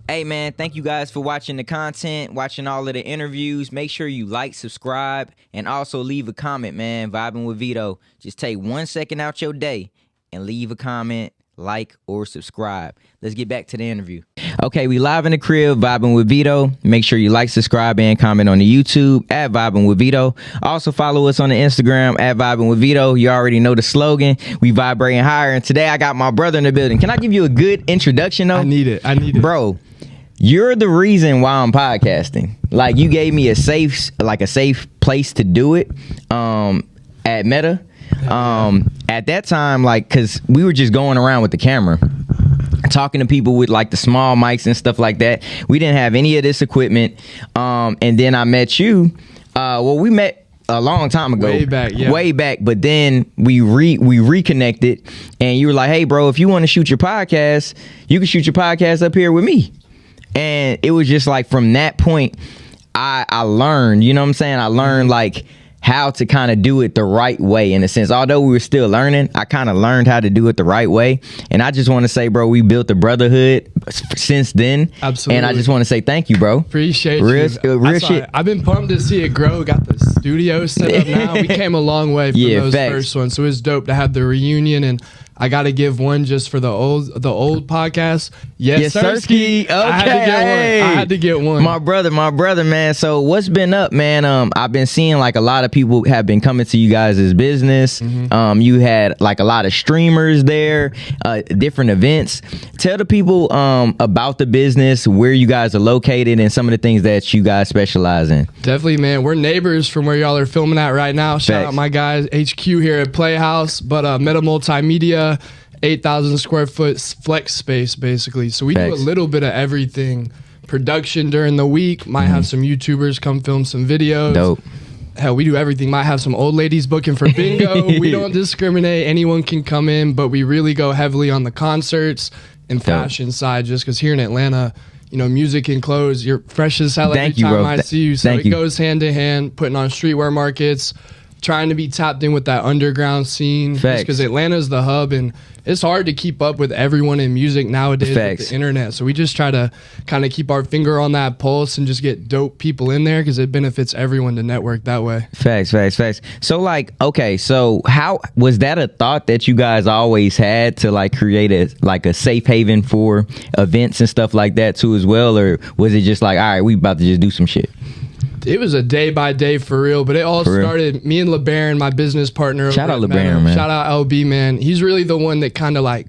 Hey, man, thank you guys for watching the content, watching all of the interviews. Make sure you like, subscribe, and also leave a comment, man. Vibing with Veto. Just take 1 second out your day and leave a comment, like, or subscribe. Let's get back to the interview. Okay, we live in the crib, Vibing with Veto. Make sure you like, subscribe, and comment on the YouTube at Vibing with Veto. Also follow us on the Instagram at Vibing with Veto. You already know the slogan. We vibrating higher. And today I got my brother in the building. Can I give you a good introduction, though? I need it. Bro, you're the reason why I'm podcasting. Like, you gave me a safe place to do it at Meta. At that time, like, because we were just going around with the camera, talking to people with like the small mics and stuff like that. We didn't have any of this equipment. And then I met you. We met a long time ago. Way back. But then we reconnected, and you were like, hey, bro, if you want to shoot your podcast, you can shoot your podcast up here with me. And it was just like, from that point, I learned, you know what I'm saying? I learned like how to kind of do it the right way, in a sense. Although we were still learning, I kind of learned how to do it the right way. And I just want to say, bro, we built a brotherhood since then. Absolutely. And I just want to say thank you, bro. Appreciate you. Real shit. I've been pumped to see it grow. Got the studio set up now. We came a long way from those first ones. So it was dope to have the reunion. And I got to give one just for the old podcast. Yes, Sirski. Okay. I had to get one. My brother, man. So what's been up, man? I've been seeing like a lot of people have been coming to you guys' business. Mm-hmm. You had like a lot of streamers there, different events. Tell the people about the business, where you guys are located, and some of the things that you guys specialize in. Definitely, man. We're neighbors from where y'all are filming at right now. Shout out my guys, HQ here at Playhouse, but Meta Multimedia. 8,000 square foot flex space, basically. So we do a little bit of everything. Production during the week. Might have some YouTubers come film some videos. Dope. Hell, we do everything. Might have some old ladies booking for bingo. We don't discriminate. Anyone can come in, but we really go heavily on the concerts and fashion side, just because here in Atlanta, you know, music and clothes, you're fresh as hell every time I see you. So it goes hand to hand, putting on streetwear markets, trying to be tapped in with that underground scene, because Atlanta's the hub, and it's hard to keep up with everyone in music nowadays with the internet. So we just try to kind of keep our finger on that pulse and just get dope people in there, because it benefits everyone to network that way. Facts. So like, okay, so how was that a thought that you guys always had, to like create a safe haven for events and stuff like that too as well, or was it just like, all right, we about to just do some shit? It was a day by day for real, but it all started, me and LeBaron, my business partner. Shout out LeBaron, man. Shout out LB, man. He's really the one that kind of like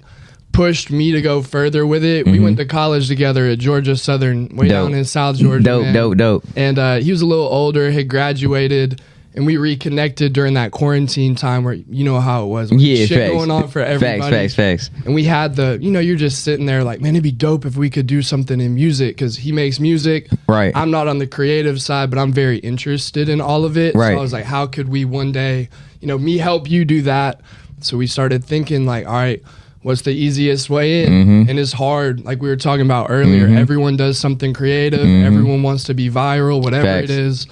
pushed me to go further with it. We went to college together at Georgia Southern, way down in South Georgia. Dope. And he was a little older, had graduated, and we reconnected during that quarantine time where, you know how it was. Shit going on for everybody. Facts. And we had you're just sitting there like, man, it'd be dope if we could do something in music, because he makes music. Right. I'm not on the creative side, but I'm very interested in all of it. Right. So I was like, how could we one day, me help you do that? So we started thinking like, all right, what's the easiest way in? And it's hard. Like we were talking about earlier, everyone does something creative. Everyone wants to be viral, whatever it is.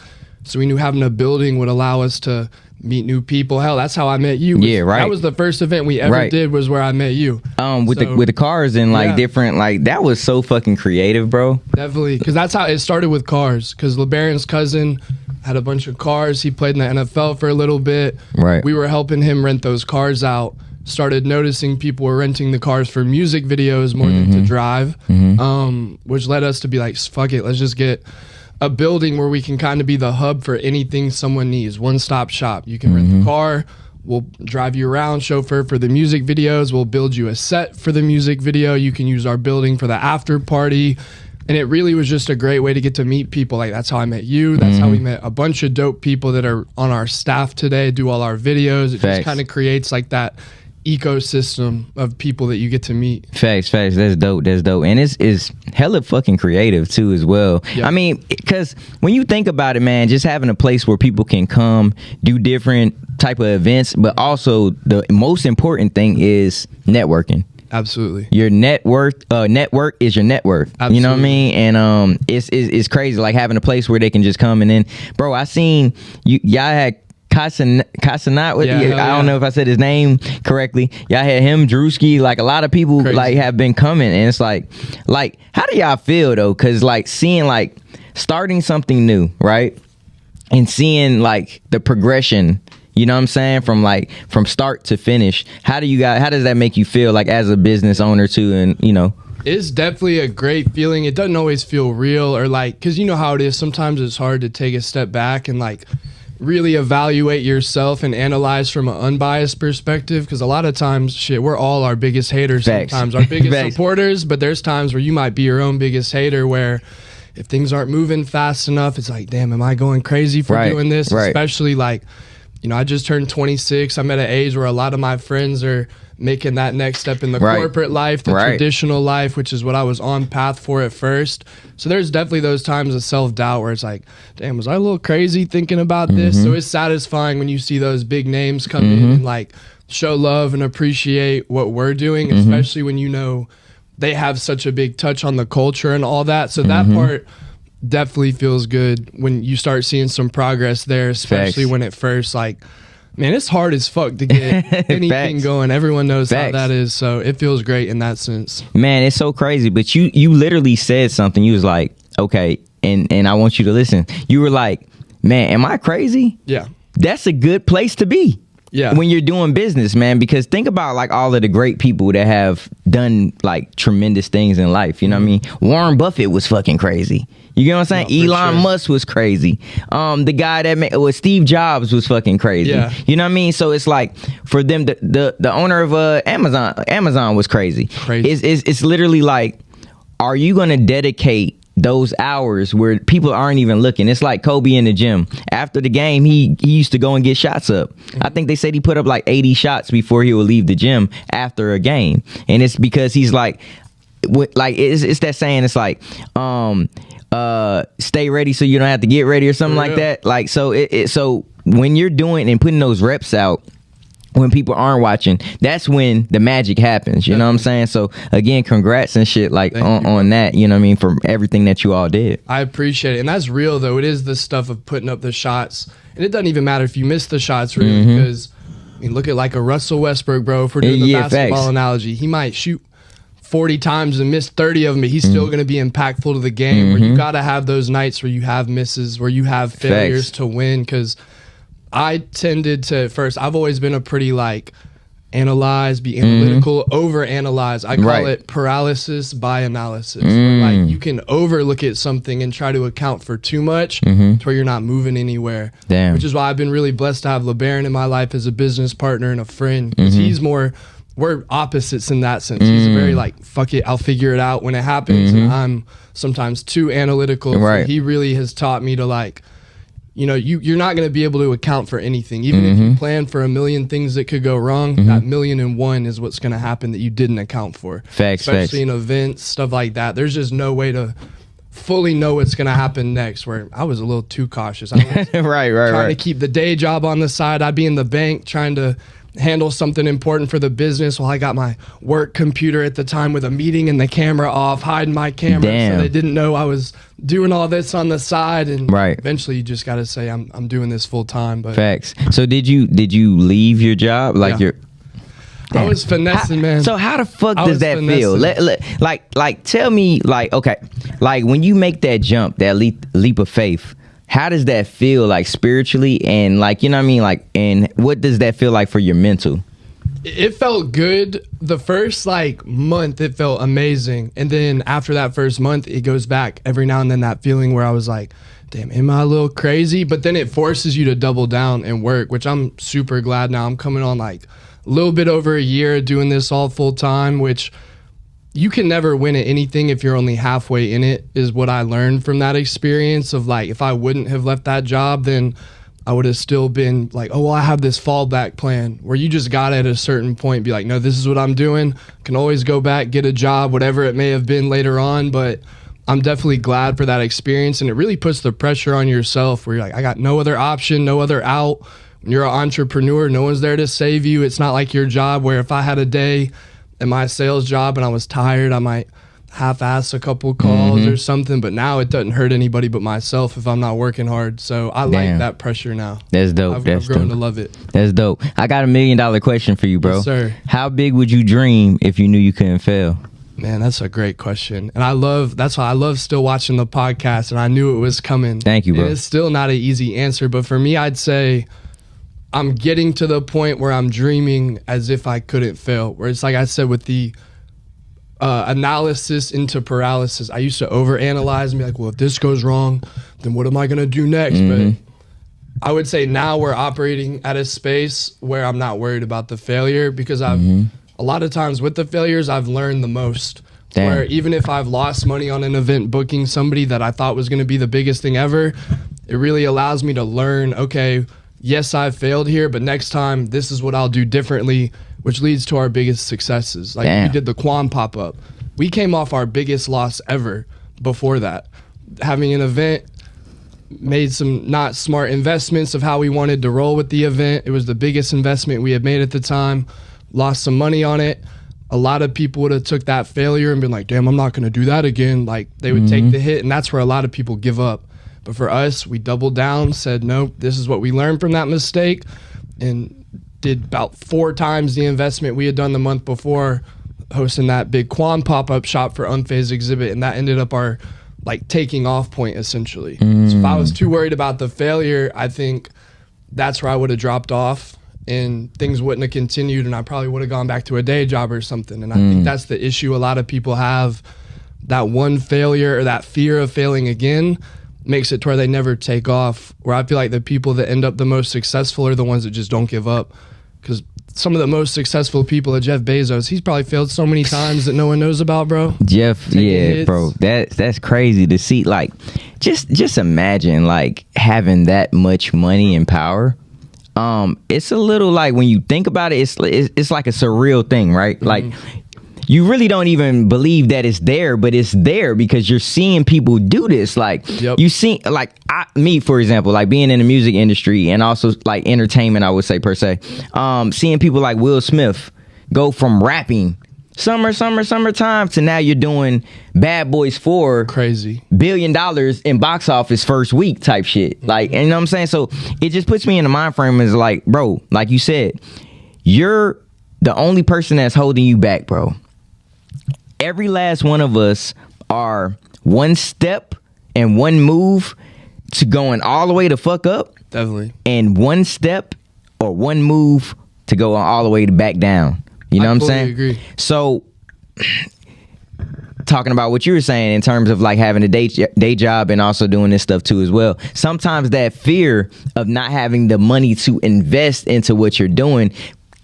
So we knew having a building would allow us to meet new people. Hell, that's how I met you. That was the first event we ever did, was where I met you. With the cars and like different, like that was so fucking creative, bro. Definitely, because that's how it started with cars. Because LeBaron's cousin had a bunch of cars. He played in the NFL for a little bit. Right. We were helping him rent those cars out. Started noticing people were renting the cars for music videos more than to drive, which led us to be like, fuck it, let's just get a building where we can kind of be the hub for anything someone needs. One-stop shop. You can rent the car, we'll drive you around, chauffeur for the music videos, we'll build you a set for the music video, you can use our building for the after party. And it really was just a great way to get to meet people. Like, that's how I met you. That's how we met a bunch of dope people that are on our staff today, do all our videos. It just kind of creates like that ecosystem of people that you get to meet. Facts. That's dope. And it's hella fucking creative too as well. I mean, because when you think about it, man, just having a place where people can come do different type of events, but also the most important thing is networking. Absolutely. Your network is your net worth. Absolutely. You know what I mean? And it's crazy, like having a place where they can just come, and then, bro, I seen y'all had Casanat with Yeah, you. I don't know if I said his name correctly. Y'all had him, Drewski, like a lot of people Crazy. like have been coming, and it's like how do y'all feel though? Cause like seeing like starting something new, right? And seeing like the progression, you know what I'm saying, from start to finish. How does that make you feel like as a business owner too? And you know, it's definitely a great feeling. It doesn't always feel real, or like, because you know how it is. Sometimes it's hard to take a step back and like really evaluate yourself and analyze from an unbiased perspective, because a lot of times we're all our biggest haters. Facts. Sometimes our biggest Facts. supporters, but there's times where you might be your own biggest hater, where if things aren't moving fast enough, it's like, damn, am I going crazy for doing this? Right. Especially like, you know, I just turned 26. I'm at an age where a lot of my friends are making that next step in the corporate life, the traditional life, which is what I was on path for at first. So there's definitely those times of self-doubt where it's like, damn, was I a little crazy thinking about this? So it's satisfying when you see those big names come in and like show love and appreciate what we're doing, especially when you know they have such a big touch on the culture and all that. So that part definitely feels good when you start seeing some progress there, especially when at first, like, man, it's hard as fuck to get anything going. Everyone knows how that is. So it feels great in that sense. Man, it's so crazy. But you literally said something. You was like, okay, and I want you to listen. You were like, man, am I crazy? Yeah. That's a good place to be. Yeah. When you're doing business, man, because think about like all of the great people that have done like tremendous things in life. You know what I mean? Warren Buffett was fucking crazy. You get what I'm saying? No, Elon Musk was crazy. The guy that Steve Jobs was fucking crazy. Yeah. You know what I mean? So it's like for them, the owner of Amazon was crazy. It's literally like, are you gonna dedicate those hours where people aren't even looking? It's like Kobe in the gym. After the game, he used to go and get shots up. I think they said he put up like 80 shots before he would leave the gym after a game. And it's because he's like it's that saying, it's like stay ready so you don't have to get ready or something like that. Like, so so when you're doing and putting those reps out, when people aren't watching, that's when the magic happens. You know what I'm saying? So again, congrats and shit like on that, you know what I mean, for everything that you all did. I appreciate it. And that's real though. It is the stuff of putting up the shots. And it doesn't even matter if you miss the shots really, because I mean, look at like a Russell Westbrook, bro. If we're doing the basketball analogy, he might shoot 40 times and miss 30 of them, but he's still going to be impactful to the game. Where you got to have those nights where you have misses, where you have failures to win. Because I tended to, at first, I've always been a pretty like analyze, be analytical, overanalyze. I call it paralysis by analysis. Where, like, you can overlook at something and try to account for too much to where you're not moving anywhere. Damn. Which is why I've been really blessed to have LeBaron in my life as a business partner and a friend. Because he's more, we're opposites in that sense. He's a very like, fuck it, I'll figure it out when it happens. And I'm sometimes too analytical. So he really has taught me to like, you know, you're not going to be able to account for anything. Even if you plan for a million things that could go wrong, that 1,000,001 is what's going to happen that you didn't account for. Especially in events, stuff like that. There's just no way to fully know what's going to happen next, where I was a little too cautious. I was trying to keep the day job on the side. I'd be in the bank trying to handle something important for the business while I got my work computer at the time with a meeting and the camera off, hiding my camera so they didn't know I was doing all this on the side. And eventually you just got to say I'm doing this full time. But facts. So did you leave your job? Like I was finessing, man. So how the fuck does that feel? Like tell me, like, okay, like when you make that jump, that leap of faith, how does that feel like spiritually, and like, you know what I mean, like, and what does that feel like for your mental? It felt good. The first like month, it felt amazing. And then after that first month, it goes back every now and then, that feeling where I was like, damn, am I a little crazy? But then it forces you to double down and work, which I'm super glad now. I'm coming on like a little bit over a year doing this all full time, which you can never win at anything if you're only halfway in it, is what I learned from that experience of like, if I wouldn't have left that job, then I would have still been like, oh, well, I have this fallback plan, where you just got at a certain point, be like, no, this is what I'm doing. Can always go back, get a job, whatever it may have been later on. But I'm definitely glad for that experience. And it really puts the pressure on yourself where you're like, I got no other option, no other out. When you're an entrepreneur, no one's there to save you. It's not like your job where if I had a day at my sales job and I was tired, I might half-ass a couple calls or something, but now it doesn't hurt anybody but myself if I'm not working hard. So I like that pressure now. That's dope. I've grown to love it. That's dope. I got $1 million question for you, bro. Yes, sir. How big would you dream if you knew you couldn't fail? Man, that's a great question. And that's why I love still watching the podcast, and I knew it was coming. Thank you, bro. And it's still not an easy answer, but for me, I'd say I'm getting to the point where I'm dreaming as if I couldn't fail, where it's like I said with the analysis into paralysis. I used to overanalyze and be like, well, if this goes wrong, then what am I going to do next? But I would say now we're operating at a space where I'm not worried about the failure, because a lot of times with the failures, I've learned the most. Damn. Where even if I've lost money on an event booking somebody that I thought was going to be the biggest thing ever, it really allows me to learn, okay, yes, I've failed here, but next time this is what I'll do differently, which leads to our biggest successes. Like we did the Quan pop-up. We came off our biggest loss ever before that. Having an event, made some not smart investments of how we wanted to roll with the event. It was the biggest investment we had made at the time. Lost some money on it. A lot of people would have took that failure and been like, damn, I'm not going to do that again. Like they would take the hit, and that's where a lot of people give up. But for us, we doubled down, said, nope, this is what we learned from that mistake, and did about 4 times the investment we had done the month before, hosting that big Quan pop-up shop for Unfazed Exhibit, and that ended up our like taking off point essentially. So if I was too worried about the failure, I think that's where I would have dropped off and things wouldn't have continued, and I probably would have gone back to a day job or something. And I think that's the issue a lot of people have. That one failure or that fear of failing again makes it to where they never take off, where I feel like the people that end up the most successful are the ones that just don't give up. Because some of the most successful people are Jeff Bezos. He's probably failed so many times that no one knows about, bro. Jeff, bro, that's crazy to see. Like, just imagine like having that much money and power. It's a little like, when you think about it, it's like a surreal thing, right? Like, you really don't even believe that it's there, but it's there because you're seeing people do this. Like, you see, like me, for example, like being in the music industry and also like entertainment, I would say per se, seeing people like Will Smith go from rapping summertime to now you're doing Bad Boys 4, crazy $1 billion in box office first week type shit. Like, and you know what I'm saying? So it just puts me in the mind frame is like, bro, like you said, you're the only person that's holding you back, bro. Every last one of us are one step and one move to going all the way to fuck up. Definitely. And one step or one move to go all the way to back down. You know what I'm saying? Agree. So talking about what you were saying in terms of like having a day job and also doing this stuff too as well. Sometimes that fear of not having the money to invest into what you're doing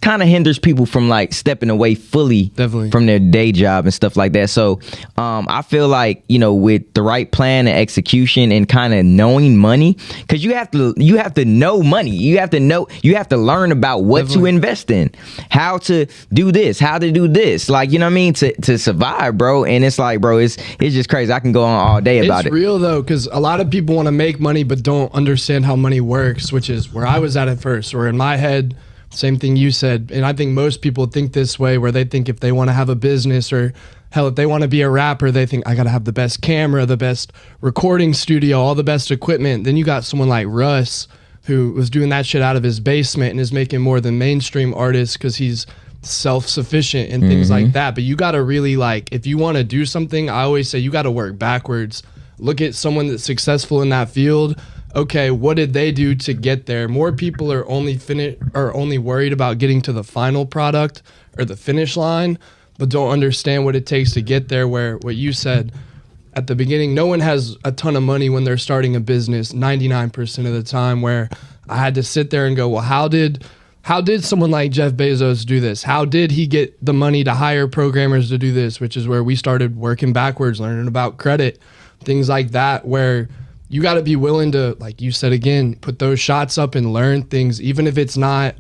kind of hinders people from like stepping away fully from their day job and stuff like that. So I feel like, you know, with the right plan and execution and kind of knowing money, because you have to know money. You have to learn about what to invest in, how to do this, how to do this, like, you know what I mean, to survive, bro. And it's like, bro, it's just crazy. I can go on all day about it. It's real though, because a lot of people want to make money but don't understand how money works, which is where I was at first, or in my head. Same thing you said. And I think most people think this way, where they think if they want to have a business, or hell, if they want to be a rapper, they think I got to have the best camera, the best recording studio, all the best equipment. Then you got someone like Russ, who was doing that shit out of his basement and is making more than mainstream artists because he's self-sufficient and things like that. But you got to really, like, if you want to do something, I always say you got to work backwards. Look at someone that's successful in that field. Okay, what did they do to get there? More people are only worried about getting to the final product or the finish line, but don't understand what it takes to get there. Where what you said at the beginning, no one has a ton of money when they're starting a business 99% of the time, where I had to sit there and go, well, how did someone like Jeff Bezos do this? How did he get the money to hire programmers to do this? Which is where we started working backwards, learning about credit, things like that, where you got to be willing to, like you said again, put those shots up and learn things, even if it's not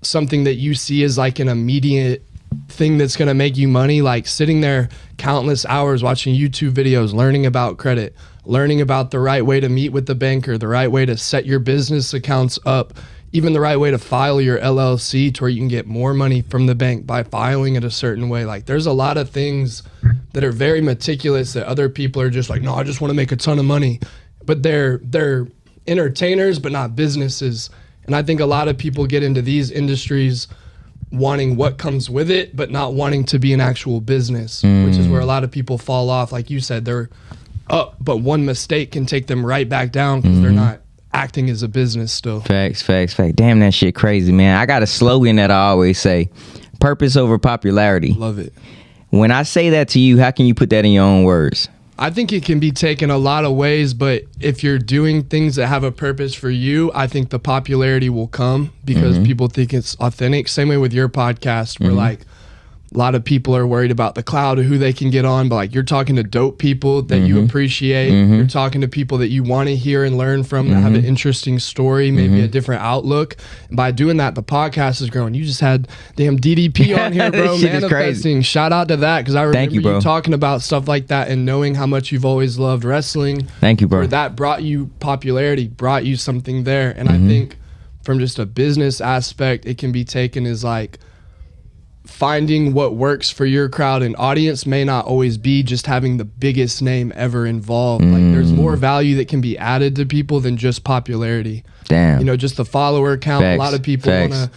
something that you see as like an immediate thing that's going to make you money. Like sitting there countless hours watching YouTube videos, learning about credit, learning about the right way to meet with the banker, the right way to set your business accounts up, even the right way to file your LLC to where you can get more money from the bank by filing it a certain way. Like there's a lot of things that are very meticulous, that other people are just like, no, I just want to make a ton of money. But they're entertainers, but not businesses. And I think a lot of people get into these industries wanting what comes with it, but not wanting to be an actual business, which is where a lot of people fall off. Like you said, they're up, but one mistake can take them right back down because they're not acting as a business still. Facts. Damn, that shit crazy, man. I got a slogan that I always say: purpose over popularity. Love it. When I say that to you, how can you put that in your own words? I think it can be taken a lot of ways, but if you're doing things that have a purpose for you, I think the popularity will come because people think it's authentic. Same way with your podcast, where like a lot of people are worried about the cloud of who they can get on, but like you're talking to dope people that you appreciate. You're talking to people that you want to hear and learn from, that have an interesting story, maybe a different outlook. And by doing that, the podcast is growing. You just had damn DDP on here, bro, manifesting. Shout out to that, because I remember you talking about stuff like that and knowing how much you've always loved wrestling. Thank you, bro. That brought you popularity, brought you something there. And I think from just a business aspect, it can be taken as like, finding what works for your crowd and audience may not always be just having the biggest name ever involved. Like there's more value that can be added to people than just popularity. Damn. You know, just the follower count. A lot of people want to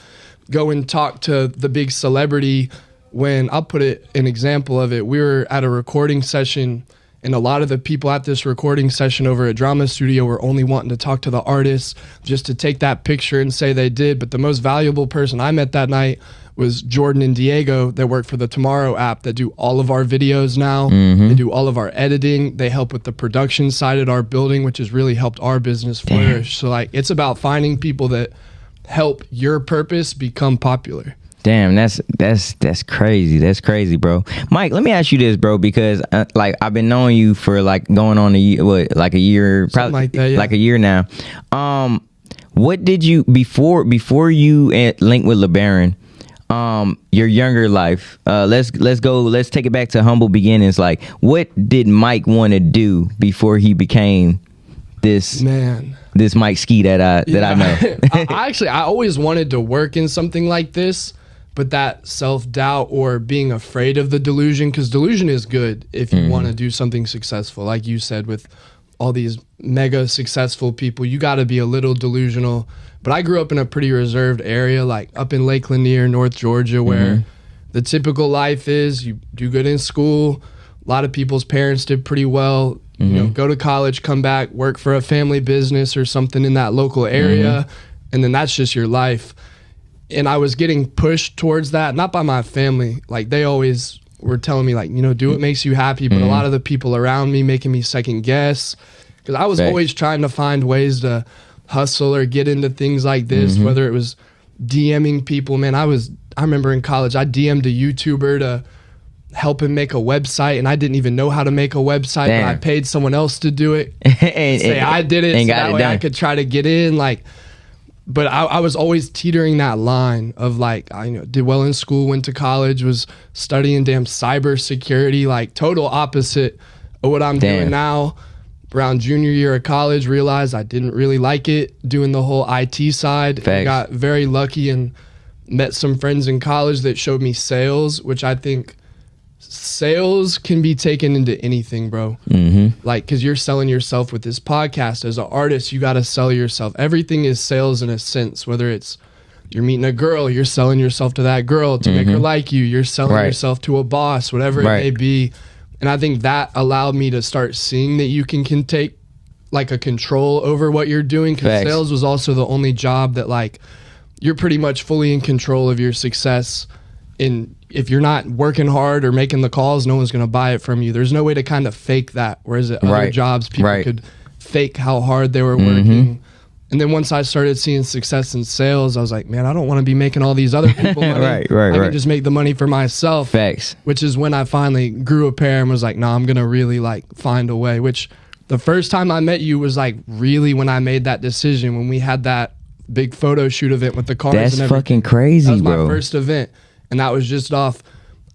go and talk to the big celebrity. When I'll put it an example of it, we were at a recording session, and a lot of the people at this recording session over at Drama Studio were only wanting to talk to the artists just to take that picture and say they did. But the most valuable person I met that night was Jordan and Diego that work for the Tomorrow app that do all of our videos now. They do all of our editing. They help with the production side at our building, which has really helped our business flourish. So like, it's about finding people that help your purpose become popular. Damn, that's crazy. That's crazy, bro. Mike, let me ask you this, bro, because like I've been knowing you for like going on a year, like a year, probably like that, yeah. Like a year now. What did you before you linked with LeBaron? Your younger life. Let's take it back to humble beginnings. Like, what did Mike want to do before he became this Mike Ski that I know? I always wanted to work in something like this, but that self-doubt or being afraid of the delusion, because delusion is good if you want to do something successful. Like you said, with all these mega successful people, you got to be a little delusional. But I grew up in a pretty reserved area, like up in Lake Lanier, North Georgia, where the typical life is you do good in school. A lot of people's parents did pretty well. You know, go to college, come back, work for a family business or something in that local area, and then that's just your life. And I was getting pushed towards that, not by my family. Like, they always were telling me, like, you know, do what makes you happy. But a lot of the people around me making me second guess, because I was always trying to find ways to hustle or get into things like this, whether it was DMing people. Man, I remember in college, I DM'd a YouTuber to help him make a website, and I didn't even know how to make a website, but I paid someone else to do it. I did it, so that way I could try to get in. Like, but I was always teetering that line of like, I did well in school, went to college, was studying damn cybersecurity, like total opposite of what I'm doing now. Around junior year of college, realized I didn't really like it, doing the whole IT side. I got very lucky and met some friends in college that showed me sales, which I think sales can be taken into anything, bro. Like, because you're selling yourself with this podcast. As an artist, you got to sell yourself. Everything is sales in a sense, whether it's you're meeting a girl, you're selling yourself to that girl to make her like you. You're selling yourself to a boss, whatever it may be. And I think that allowed me to start seeing that you can take like a control over what you're doing, because sales was also the only job that like you're pretty much fully in control of your success. And if you're not working hard or making the calls, no one's going to buy it from you. There's no way to kind of fake that. Whereas at other jobs, people could fake how hard they were working. And then once I started seeing success in sales, I was like, man, I don't want to be making all these other people money. I can just make the money for myself. Which is when I finally grew a pair and was like, no, I'm going to really like find a way. Which the first time I met you was like really when I made that decision, when we had that big photo shoot event with the cars. That's and fucking crazy, that was bro. my first event. And that was just off.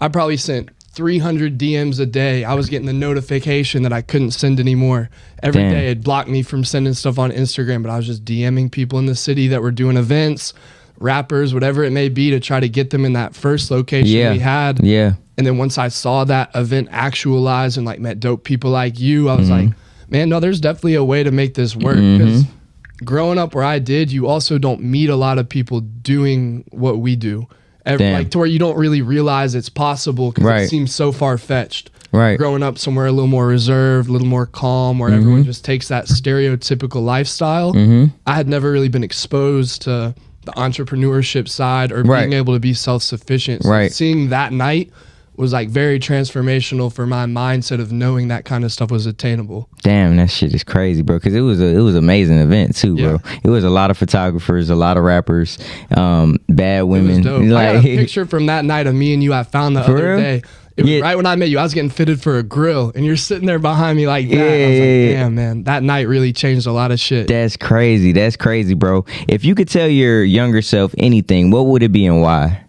I probably sent 300 DMs a day. I was getting the notification that I couldn't send anymore. Every day it blocked me from sending stuff on Instagram, but I was just DMing people in the city that were doing events, rappers, whatever it may be, to try to get them in that first location we had. Yeah. And then once I saw that event actualize and like met dope people like you, I was like, man, no, there's definitely a way to make this work. Because growing up where I did, you also don't meet a lot of people doing what we do. Like to where you don't really realize it's possible because it seems so far-fetched. Right. Growing up somewhere a little more reserved, a little more calm, where everyone just takes that stereotypical lifestyle. I had never really been exposed to the entrepreneurship side or being able to be self-sufficient. So seeing that night was like very transformational for my mindset of knowing that kind of stuff was attainable. Damn, that shit is crazy, bro. Because it was an amazing event too, bro. It was a lot of photographers, a lot of rappers, bad women. It was dope. Like, I got a picture from that night of me and you I found the other day. It was right when I met you. I was getting fitted for a grill, and you're sitting there behind me like that. I was like, damn, man, that night really changed a lot of shit. That's crazy. That's crazy, bro. If you could tell your younger self anything, what would it be and why?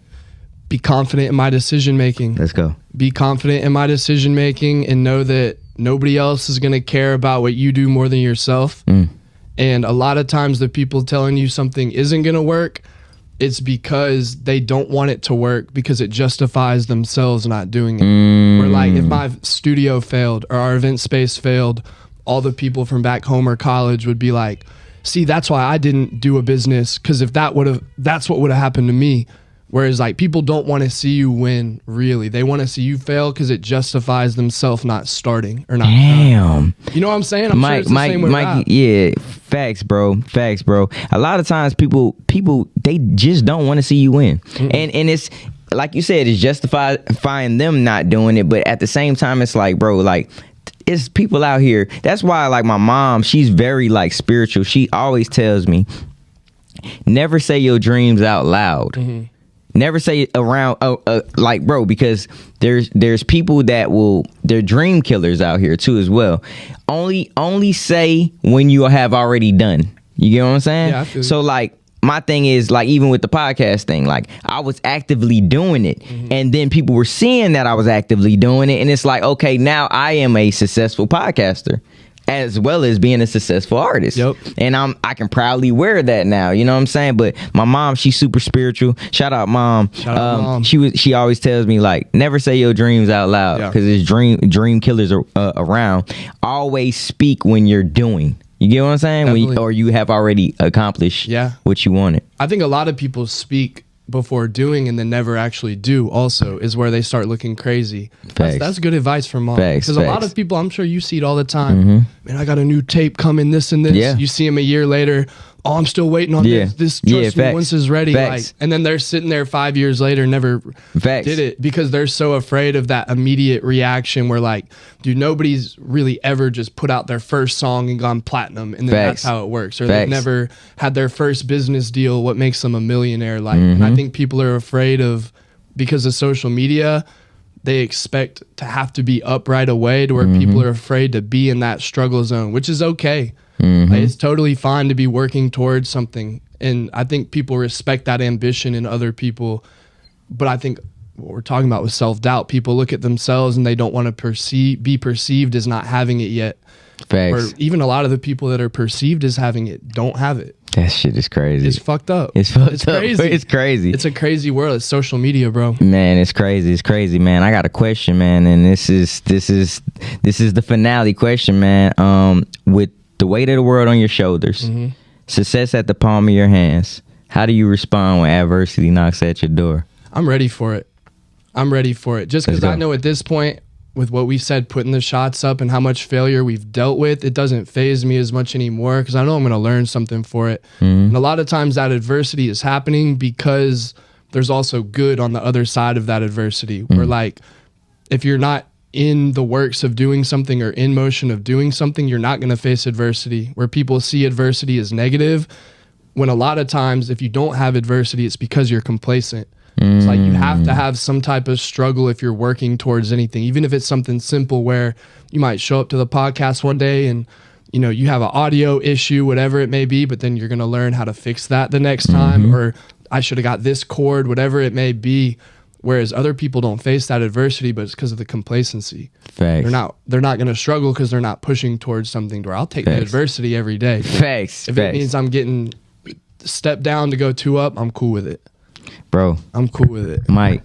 Be confident in my decision making. Let's go. Be confident in my decision making and know that nobody else is going to care about what you do more than yourself. And a lot of times the people telling you something isn't going to work, it's because they don't want it to work because it justifies themselves not doing it. Where like if my studio failed or our event space failed, all the people from back home or college would be like, see, that's why I didn't do a business, because if that's what would have happened to me. Whereas like people don't want to see you win, really. They want to see you fail because it justifies themselves not starting or not. Damn. You know what I'm saying? I'm sure it's the same with rap. Yeah, facts, bro. Facts, bro. A lot of times people they just don't want to see you win. And it's like you said, it's justifying them not doing it, but at the same time it's like, bro, like it's people out here. That's why like my mom, she's very like spiritual. She always tells me, never say your dreams out loud. Never say it around, like, bro, because there's people that they're dream killers out here too as well. Only say when you have already done. You get what I'm saying? Yeah, I feel so like my thing is like even with the podcast thing, like I was actively doing it, and then people were seeing that I was actively doing it, and it's like, okay, now I am a successful podcaster, as well as being a successful artist. And I can proudly wear that now, you know what I'm saying? But my mom, she's super spiritual. Shout out mom. Mom. She always tells me like, never say your dreams out loud, because there's dream killers around. Always speak when you're doing. You get what I'm saying? Or you have already accomplished what you wanted. I think a lot of people speak before doing and then never actually do also is where they start looking crazy. That's good advice from mom. Because a lot of people, I'm sure you see it all the time. Man, I got a new tape coming, this and this. You see them a year later. Oh, I'm still waiting on this. Trust me, once it's ready. Like, and then they're sitting there 5 years later, never did it because they're so afraid of that immediate reaction where like, dude, nobody's really ever just put out their first song and gone platinum and then that's how it works. Or they've never had their first business deal, what makes them a millionaire. Like, and I think people are afraid of, because of social media, they expect to have to be up right away to where people are afraid to be in that struggle zone, which is okay. Like, it's totally fine to be working towards something. And I think people respect that ambition in other people. But I think what we're talking about with self-doubt, people look at themselves and they don't want to be perceived as not having it yet. Or even a lot of the people that are perceived as having it don't have it. That shit is crazy. It's fucked up. It's crazy. It's crazy. It's a crazy world. It's social media, bro. Man, it's crazy. It's crazy, man. I got a question, man, and this is the finale question, man. With the weight of the world on your shoulders, success at the palm of your hands, how do you respond when adversity knocks at your door? I'm ready for it. Just because I know at this point, with what we said, putting the shots up and how much failure we've dealt with, it doesn't faze me as much anymore because I know I'm going to learn something for it. And a lot of times that adversity is happening because there's also good on the other side of that adversity. Where like, if you're not in the works of doing something or in motion of doing something, you're not going to face adversity. Where people see adversity as negative, when a lot of times if you don't have adversity, it's because you're complacent. It's like you have to have some type of struggle if you're working towards anything, even if it's something simple where you might show up to the podcast one day and you know you have an audio issue, whatever it may be, but then you're going to learn how to fix that the next time, or I should have got this cord, whatever it may be. Whereas other people don't face that adversity, but it's because of the complacency. They're not going to struggle because they're not pushing towards something where I'll take the adversity every day. If it means I'm getting step down to go 2 up, I'm cool with it. Bro, I'm cool with it. Mike,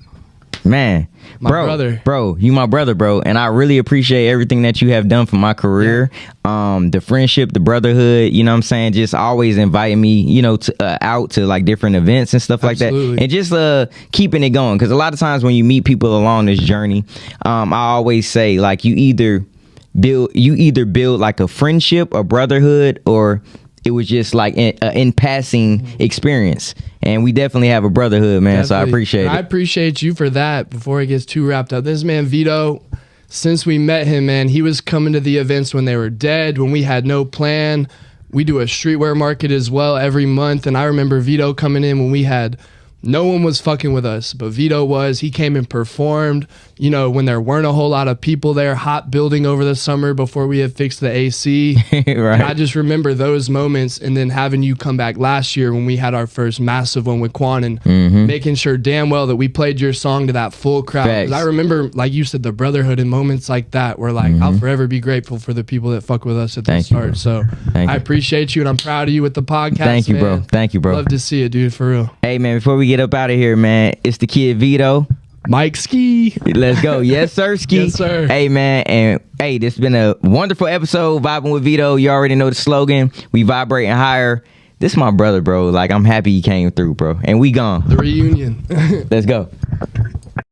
man, My brother. Bro, you my brother, bro, and I really appreciate everything that you have done for my career. The friendship, the brotherhood, you know what I'm saying, just always inviting me, you know, out to like different events and stuff like that, and just keeping it going, because a lot of times when you meet people along this journey, I always say, like, you either build like a friendship, a brotherhood, or it was just like in passing experience. And we definitely have a brotherhood, man. Definitely. So I appreciate it. I appreciate you for that. Before it gets too wrapped up, this man Veto, since we met him, man, he was coming to the events when they were dead, when we had no plan. We do a streetwear market as well every month. And I remember Veto coming in when we had, no one was fucking with us, but Veto was. He came and performed, you know, when there weren't a whole lot of people there, hot building over the summer before we had fixed the AC. Right. And I just remember those moments, and then having you come back last year when we had our first massive one with Quan, and making sure damn well that we played your song to that full crowd. Because I remember, like you said, the brotherhood and moments like that where, like, I'll forever be grateful for the people that fuck with us at the start. So I appreciate you, and I'm proud of you with the podcast. Thank you, bro. Thank you, bro. Love to see it, dude, for real. Hey, man, before we get up out of here, man, it's the kid Veto. Mike Ski. Let's go. Yes, sir, Ski. Yes, sir. Hey, man. And hey, this has been a wonderful episode, Vibing with Veto. You already know the slogan. We vibrating higher. This is my brother, bro. Like, I'm happy he came through, bro. And we gone. The reunion. Let's go.